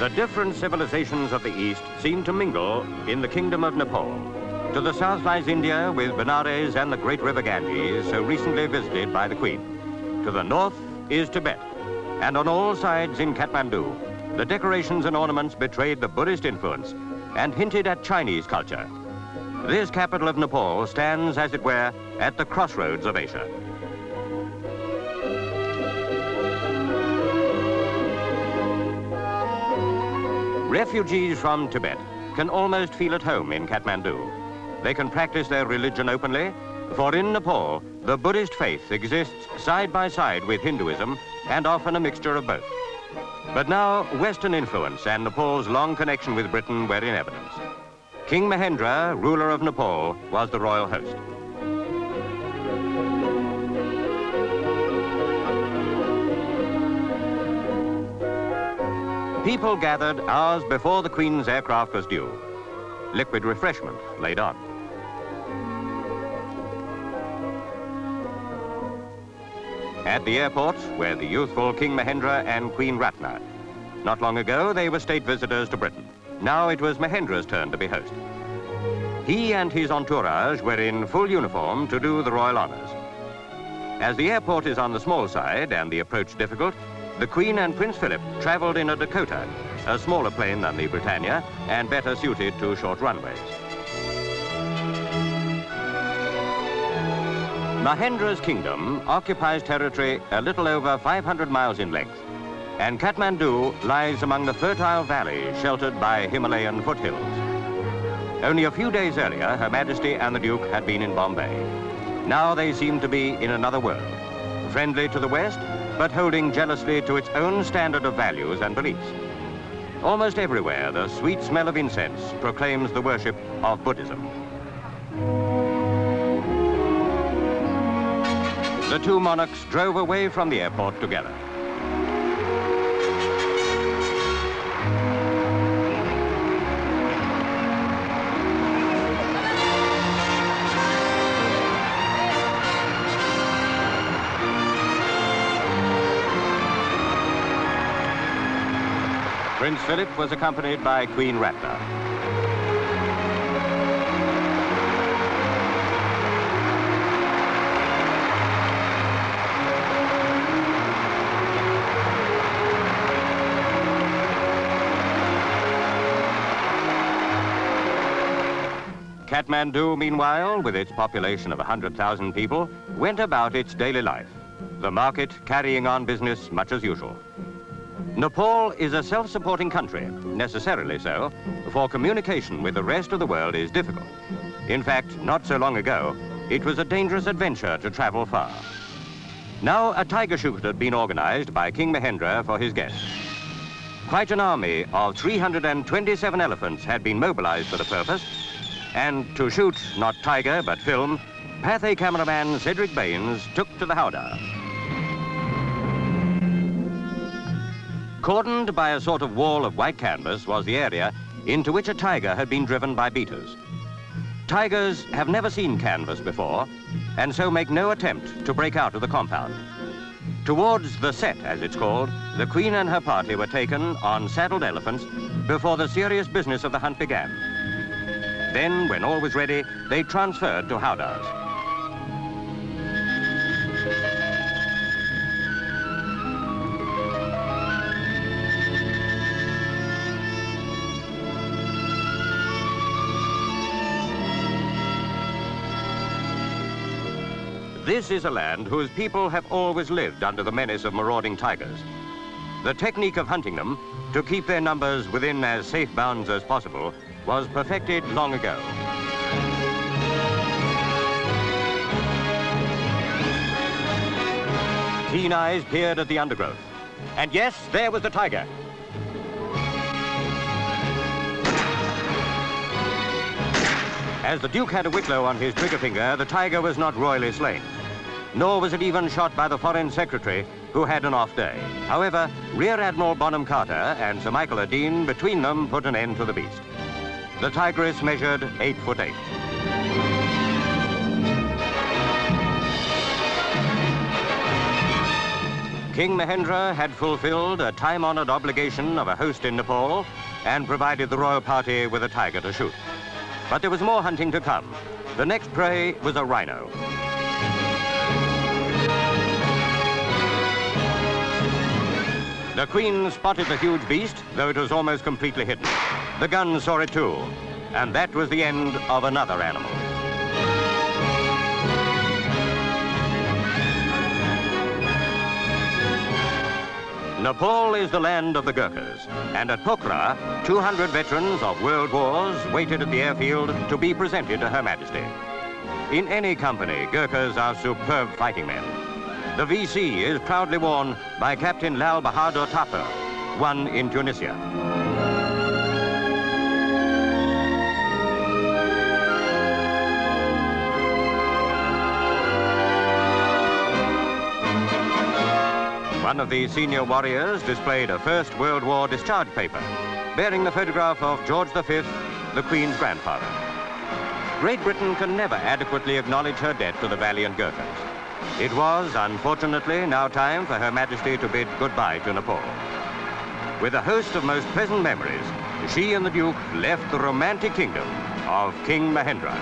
The different civilizations of the East seem to mingle in the Kingdom of Nepal. To the south lies India with Benares and the great river Ganges, so recently visited by the Queen. To the north is Tibet, and on all sides in Kathmandu, the decorations and ornaments betrayed the Buddhist influence and hinted at Chinese culture. This capital of Nepal stands, as it were, at the crossroads of Asia. Refugees from Tibet can almost feel at home in Kathmandu. They can practice their religion openly, for in Nepal, the Buddhist faith exists side by side with Hinduism and often a mixture of both. But now, Western influence and Nepal's long connection with Britain were in evidence. King Mahendra, ruler of Nepal, was the royal host. People gathered hours before the Queen's aircraft was due. Liquid refreshment laid on. At the airport were the youthful King Mahendra and Queen Ratna. Not long ago, they were state visitors to Britain. Now it was Mahendra's turn to be host. He and his entourage were in full uniform to do the royal honors. As the airport is on the small side and the approach difficult, the Queen and Prince Philip traveled in a Dakota, a smaller plane than the Britannia and better suited to short runways. Mahendra's kingdom occupies territory a little over 500 miles in length, and Kathmandu lies among the fertile valleys sheltered by Himalayan foothills. Only a few days earlier, Her Majesty and the Duke had been in Bombay. Now they seem to be in another world, friendly to the West, but holding jealously to its own standard of values and beliefs. Almost everywhere, the sweet smell of incense proclaims the worship of Buddhism. The two monarchs drove away from the airport together. Prince Philip was accompanied by Queen Ratna. Kathmandu, meanwhile, with its population of 100,000 people, went about its daily life, the market carrying on business much as usual. Nepal is a self-supporting country, necessarily so, for communication with the rest of the world is difficult. In fact, not so long ago, it was a dangerous adventure to travel far. Now, a tiger shoot had been organized by King Mahendra for his guests. Quite an army of 327 elephants had been mobilized for the purpose, and to shoot not tiger but film, Pathé cameraman Cedric Baines took to the howdah. Cordoned by a sort of wall of white canvas was the area into which a tiger had been driven by beaters. Tigers have never seen canvas before, and so make no attempt to break out of the compound. Towards the set, as it's called, the Queen and her party were taken on saddled elephants before the serious business of the hunt began. Then, when all was ready, they transferred to howdahs. This is a land whose people have always lived under the menace of marauding tigers. The technique of hunting them, to keep their numbers within as safe bounds as possible, was perfected long ago. Keen eyes peered at the undergrowth. And yes, there was the tiger. As the Duke had a whitlow on his trigger finger, the tiger was not royally slain. Nor was it even shot by the Foreign Secretary, who had an off day. However, Rear Admiral Bonham Carter and Sir Michael Ardeen between them put an end to the beast. The tigress measured 8'8". King Mahendra had fulfilled a time-honored obligation of a host in Nepal and provided the royal party with a tiger to shoot. But there was more hunting to come. The next prey was a rhino. The Queen spotted the huge beast, though it was almost completely hidden. The gun saw it too, and that was the end of another animal. Nepal is the land of the Gurkhas, and at Pokhara, 200 veterans of world wars waited at the airfield to be presented to Her Majesty. In any company, Gurkhas are superb fighting men. The VC is proudly worn by Captain Lal Bahadur Thapar, won in Tunisia. One of the senior warriors displayed a First World War discharge paper, bearing the photograph of George V, the Queen's grandfather. Great Britain can never adequately acknowledge her debt to the valiant Gurkhas. It was, unfortunately, now time for Her Majesty to bid goodbye to Nepal. With a host of most pleasant memories, she and the Duke left the romantic kingdom of King Mahendra.